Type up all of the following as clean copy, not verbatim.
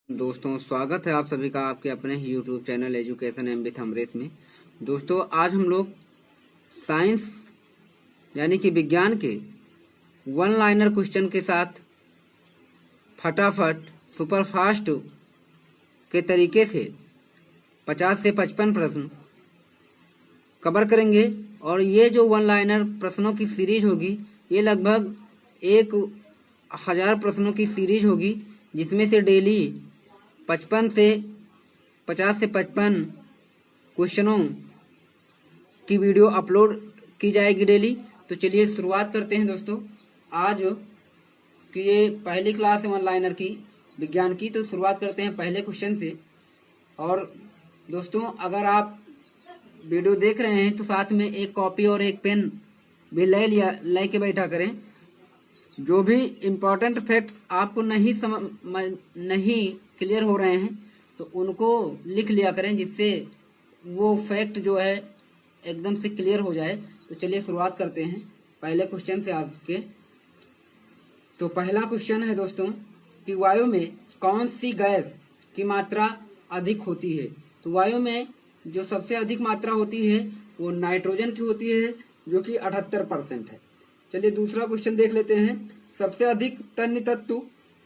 दोस्तों, स्वागत है आप सभी का आपके अपने ही YouTube channel Education M with Amresh में। दोस्तों, आज हम लोग साइंस यानी कि विज्ञान के वन लाइनर क्वेश्चन के साथ फटाफट सुपरफास्ट के तरीके से 50 से 55 प्रश्न कवर करेंगे। और ये जो वन लाइनर प्रश्नों की सीरीज होगी, ये लगभग 1000 प्रश्नों की सीरीज होगी, जिसमें से डेली 50 से 55 क्वेश्चनों की वीडियो अपलोड की जाएगी डेली। तो चलिए शुरुआत करते हैं दोस्तों। आज की ये पहली क्लास है वन लाइनर की विज्ञान की, तो शुरुआत करते हैं पहले क्वेश्चन से। और दोस्तों, अगर आप वीडियो देख रहे हैं तो साथ में एक कॉपी और एक पेन भी ले के बैठा करें। जो भी इम्पोर्टेंट फैक्ट्स आपको नहीं क्लियर हो रहे हैं तो उनको लिख लिया करें, जिससे वो फैक्ट जो है एकदम से क्लियर हो जाए। तो चलिए शुरुआत करते हैं पहले क्वेश्चन से आज के। तो पहला क्वेश्चन है दोस्तों कि वायु में कौन सी गैस की मात्रा अधिक होती है। तो वायु में जो सबसे अधिक मात्रा होती है वो नाइट्रोजन की होती है, जो कि 78% है। चलिए दूसरा क्वेश्चन देख लेते हैं। सबसे अधिक तन्य तत्व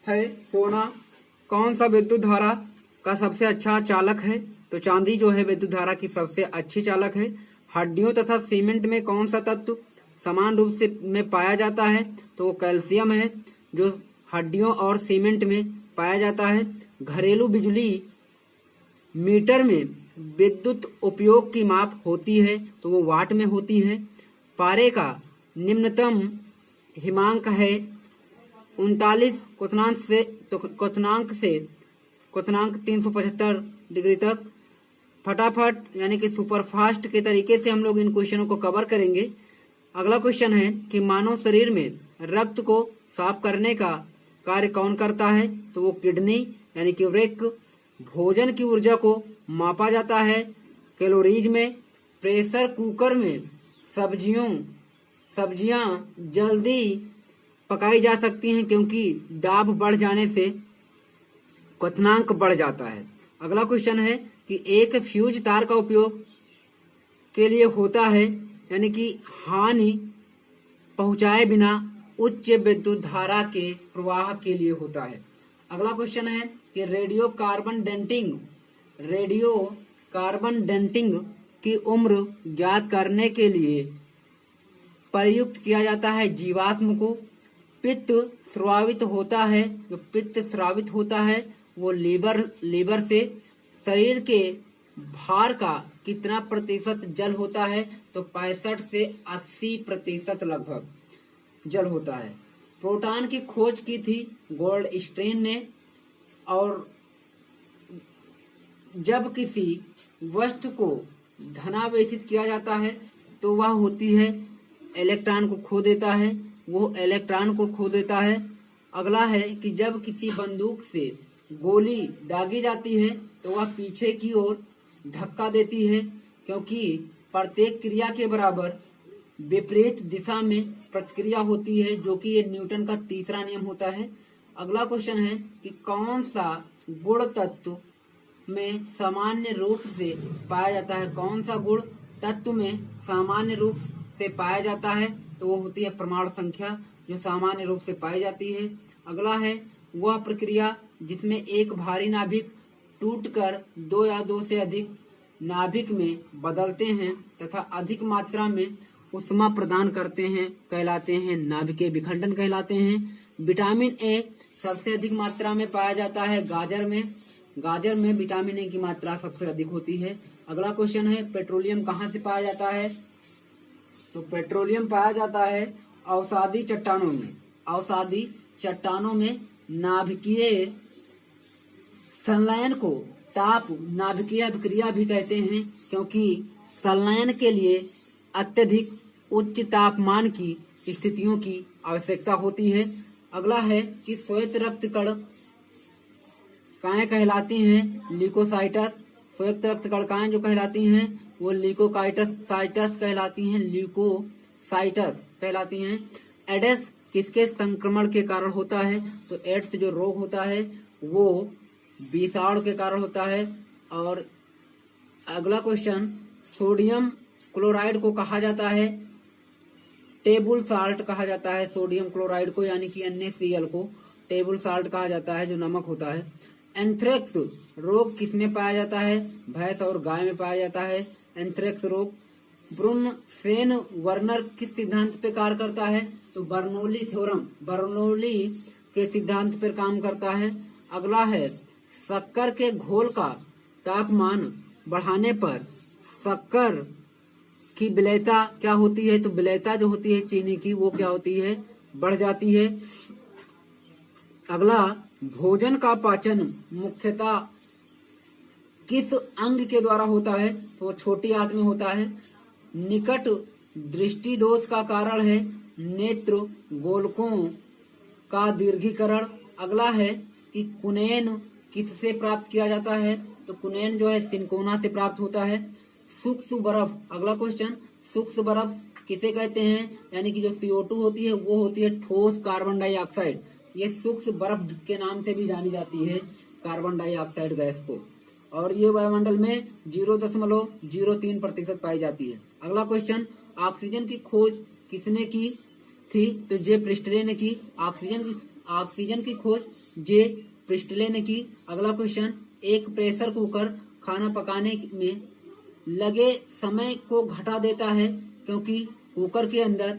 है सोना। कौन सा विद्युत धारा का सबसे अच्छा चालक है। तो चांदी जो है विद्युत धारा की सबसे अच्छी चालक है। हड्डियों तथा सीमेंट में कौन सा तत्व समान रूप से में पाया जाता है। तो वो कैल्शियम है, जो हड्डियों और सीमेंट में पाया जाता है। घरेलू बिजली मीटर में विद्युत उपयोग की माप होती है, तो वो वाट में होती है। पारे का निम्नतम हिमांक है 39 क्वथनांक 375 डिग्री तक। फटाफट यानी कि सुपरफास्ट के तरीके से हम लोग इन क्वेश्चनों को कवर करेंगे। अगला क्वेश्चन है कि मानव शरीर में रक्त को साफ करने का कार्य कौन करता है। तो वो किडनी यानी कि वृक्क। भोजन की ऊर्जा को मापा जाता है कैलोरीज में। प्रेशर कुकर में सब्जियां जल्दी पकाई जा सकती हैं, क्योंकि दाब बढ़ जाने से क्वथनांक बढ़ जाता है। अगला क्वेश्चन है कि एक फ्यूज तार का उपयोग के लिए होता है, यानी कि हानि पहुंचाए बिना उच्च विद्युत धारा के प्रवाह के लिए होता है। अगला क्वेश्चन है कि रेडियो कार्बन डेंटिंग की उम्र ज्ञात करने के लिए प्रयुक्त किया जाता है जीवाश्म को। पित्त स्रावित होता है, जो पित्त स्रावित होता है वो लीवर से। शरीर के भार का कितना प्रतिशत जल होता है। तो 65 से 80% लगभग जल होता है। प्रोटॉन की खोज की थी गोल्डस्टीन ने। और जब किसी वस्तु को धनावेशित किया जाता है तो वह होती है इलेक्ट्रॉन को खो देता है, वो इलेक्ट्रॉन को खो देता है। अगला है कि जब किसी बंदूक से गोली दागी जाती है तो वह पीछे की ओर धक्का देती है, क्योंकि प्रत्येक क्रिया के बराबर विपरीत दिशा में प्रतिक्रिया होती है, जो कि ये न्यूटन का तीसरा नियम होता है। अगला क्वेश्चन है कि कौन सा गुण तत्व में सामान्य रूप से पाया जाता है। कौन सा गुण तत्व में सामान्य रूप से पाया जाता है। तो वो होती है परमाणु संख्या, जो सामान्य रूप से पाई जाती है। अगला है वह प्रक्रिया जिसमें एक भारी नाभिक टूटकर 2 या 2 से अधिक नाभिक में बदलते हैं तथा अधिक मात्रा में ऊष्मा प्रदान करते हैं, कहलाते हैं नाभिकीय विखंडन कहलाते हैं। विटामिन ए सबसे अधिक मात्रा में पाया जाता है गाजर में विटामिन ए की मात्रा सबसे अधिक होती है। अगला क्वेश्चन है पेट्रोलियम कहाँ से पाया जाता है। तो पेट्रोलियम पाया जाता है अवसादी चट्टानों में नाभिकीय संलयन को ताप नाभिकीय अभिक्रिया भी कहते हैं, क्योंकि संलयन के लिए अत्यधिक उच्च तापमान की स्थितियों की आवश्यकता होती है। अगला है कि श्वेत रक्त कणिकाएं कहलाती हैं ल्यूकोसाइटस। श्वेत रक्त कणिकाएं जो कहलाती हैं वो ल्यूकोसाइटस कहलाती हैं। एड्स किसके संक्रमण के कारण होता है। तो एड्स जो रोग होता है वो विषाणु के कारण होता है। और अगला क्वेश्चन, सोडियम क्लोराइड को कहा जाता है टेबल साल्ट कहा जाता है। सोडियम क्लोराइड को यानी कि NaCl को टेबल साल्ट कहा जाता है, जो नमक होता है। एंथ्रेक्स रोग किसमें पाया जाता है? भैंस और गाय में पाया जाता है एंथ्रेक्स रोग। ब्रुनसेन वर्नर किस सिद्धांत पे कार्य करता है? तो बर्नौली थ्योरम, बर्नौली के सिद्धांत पर काम करता है। अगला है, शक्कर के घोल का तापमान बढ़ाने पर शक्कर की विलेयता क्या होती है? तो विलेयता जो होती है चीनी की वो क्या होती है? बढ़ जाती है। अगला, भोजन का पाचन मुख्यतः किस अंग के द्वारा होता है? तो छोटी आंत में होता है। निकट दृष्टि दोष का कारण है नेत्र गोलकों का दीर्घीकरण। अगला है कि कुनैन किससे प्राप्त किया जाता है? तो कुनैन जो है सिनकोना से प्राप्त होता है। सूक्ष्म बर्फ, अगला क्वेश्चन, सूक्ष्म बर्फ किसे कहते हैं? यानी कि जो CO2 होती है वो होती है ठोस कार्बन डाइऑक्साइड। ये सूक्ष्म बर्फ के नाम से भी जानी जाती है कार्बन डाइऑक्साइड गैस को। और ये वायुमंडल में 0.03% पाई जाती है। अगला क्वेश्चन, ऑक्सीजन की खोज किसने की थी? तो जे प्रिस्टले ने की। ऑक्सीजन की खोज जे प्रिस्टले ने की। अगला क्वेश्चन, एक प्रेशर कुकर खाना पकाने में लगे समय को घटा देता है क्योंकि कुकर के अंदर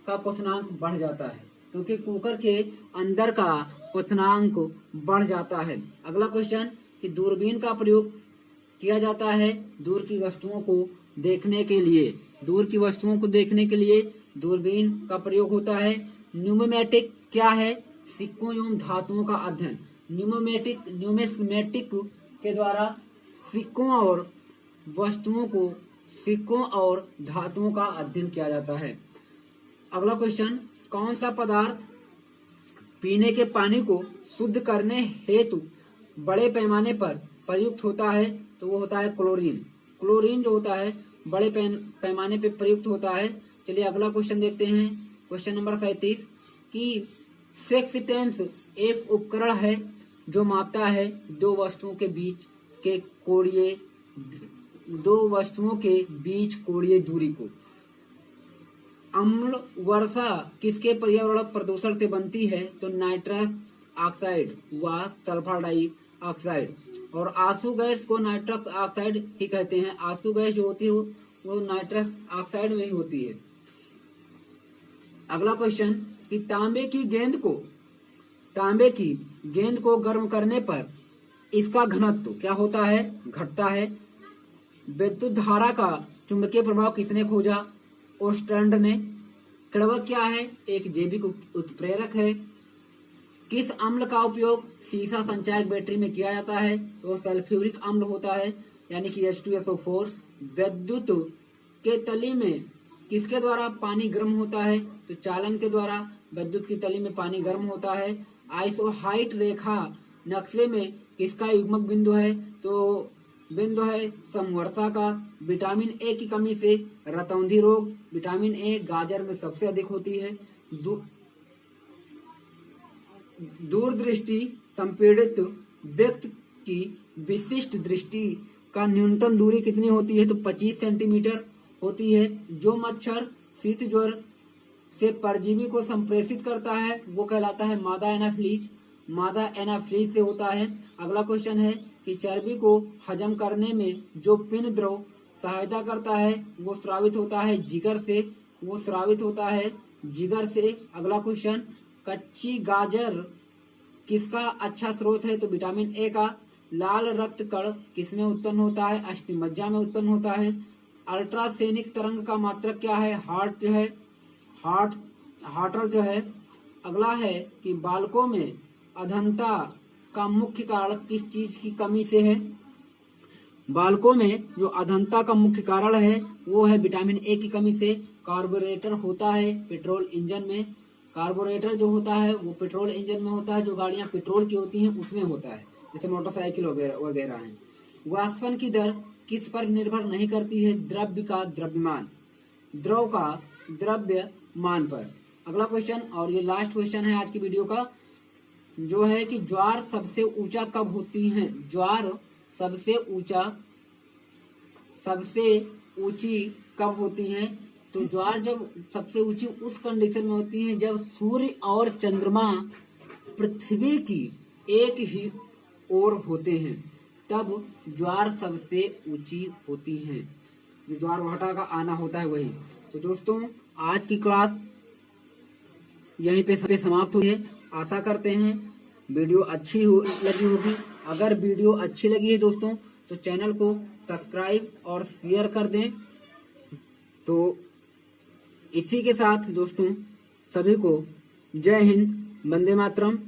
का क्वथनांक बढ़ जाता है, क्योंकि कुकर के अंदर का क्वथनांक बढ़ जाता है। अगला क्वेश्चन, कि दूरबीन का प्रयोग किया जाता है दूर की वस्तुओं को देखने के लिए। दूर की वस्तुओं को देखने के लिए दूरबीन का प्रयोग होता है। न्यूमेटिक क्या है? सिक्कों एवं धातुओं का अध्ययन। न्यूमेटिक के द्वारा सिक्कों और वस्तुओं को, सिक्कों और धातुओं का अध्ययन किया जाता है। अगला क्वेश्चन, कौन सा पदार्थ पीने के पानी को शुद्ध करने हेतु बड़े पैमाने पर प्रयुक्त होता है? तो वो होता है क्लोरीन। क्लोरीन जो होता है बड़े पैमाने पर प्रयुक्त होता है। चलिए अगला क्वेश्चन देखते हैं। क्वेश्चन नंबर 37 कि सेक्सटेंस एक उपकरण है जो मापता है दो वस्तुओं के बीच कोणीय दूरी को। अम्ल वर्षा किसके पर्यावरण प्रदूषण से बनती है? तो नाइट्रस ऑक्साइड व सल्फर डाइऑक्साइड। और आंसू गैस को नाइट्रस ऑक्साइड ही कहते हैं। आंसू गैस जो होती है वो नाइट्रस ऑक्साइड में ही होती है। अगला क्वेश्चन, कि तांबे की गेंद को गर्म करने पर इसका घनत्व क्या होता है? घटता है। विद्युत धारा का चुंबकीय प्रभाव किसने खोजा? ओस्टर्न ने। किण्वक क्या है? एक जैविक उत्प्रेरक है। किस अम्ल का उपयोग सीसा संचायक बैटरी में किया जाता है? तो सल्फ्यूरिक अम्ल होता है, यानी कि H2SO4। विद्युत के तली में किसके द्वारा पानी गर्म होता है? तो चालन के द्वारा विद्युत की तली में पानी गर्म होता है। आइसोहाइट रेखा नक्शे में किसका युग्मक बिंदु है? तो बिंदु है समवर्षा का। विटामिन ए की कमी से रतौंधी रोग। विटामिन ए गाजर में सबसे अधिक होती है। दूरदृष्टि संपीड़ित व्यक्ति की विशिष्ट दृष्टि का न्यूनतम दूरी कितनी होती है? तो 25 सेंटीमीटर होती है। जो मच्छर शीत ज्वर से परजीवी को संप्रेषित करता है वो कहलाता है मादा एनाफ्लीज। मादा एनाफ्लीज से होता है। अगला क्वेश्चन है कि चर्बी को हजम करने में जो पिंड द्रव सहायता करता है वो स्रावित होता है जिगर से। वो स्रावित होता है जिगर से। अगला क्वेश्चन, कच्ची गाजर किसका अच्छा स्रोत है? तो विटामिन ए का। लाल रक्त कण किसमें उत्पन्न होता है? अस्थिमज्जा में उत्पन्न होता है। अल्ट्रासोनिक तरंग का मात्रक क्या है? हार्ट जो है, हार्टर जो है। अगला है कि बालकों में अधमता का मुख्य कारण किस चीज की कमी से है? बालकों में जो अधमता का मुख्य कारण है वो है विटामिन ए की कमी से। कार्बोरेटर होता है पेट्रोल इंजन में। कार्बोरेटर जो होता है वो पेट्रोल इंजन में होता है। जो गाड़ियां पेट्रोल की होती हैं उसमें होता है, जैसे मोटरसाइकिल वगैरह हैं। वाष्पन की दर किस पर निर्भर नहीं करती है? द्रव्य का द्रव्यमान, द्रव का द्रव्यमान पर। अगला क्वेश्चन और ये लास्ट क्वेश्चन है आज की वीडियो का। जो है कि ज्वार सबसे ऊंचा कब होती है, ज्वार सबसे ऊंची कब होती है। तो ज्वार जब सबसे ऊंची उस कंडीशन में होती है जब सूर्य और चंद्रमा पृथ्वी की एक ही ओर होते हैं, तब ज्वार सबसे ऊंची होती है। जो ज्वार भाटा का आना होता है वही। तो दोस्तों आज की क्लास यहीं पे समाप्त हुई है। आशा करते हैं वीडियो अच्छी लगी होगी। अगर वीडियो अच्छी लगी है दोस्तों तो चैनल को सब्सक्राइब और शेयर कर दें। तो इसी के साथ दोस्तों सभी को जय हिंद, वंदे मातरम।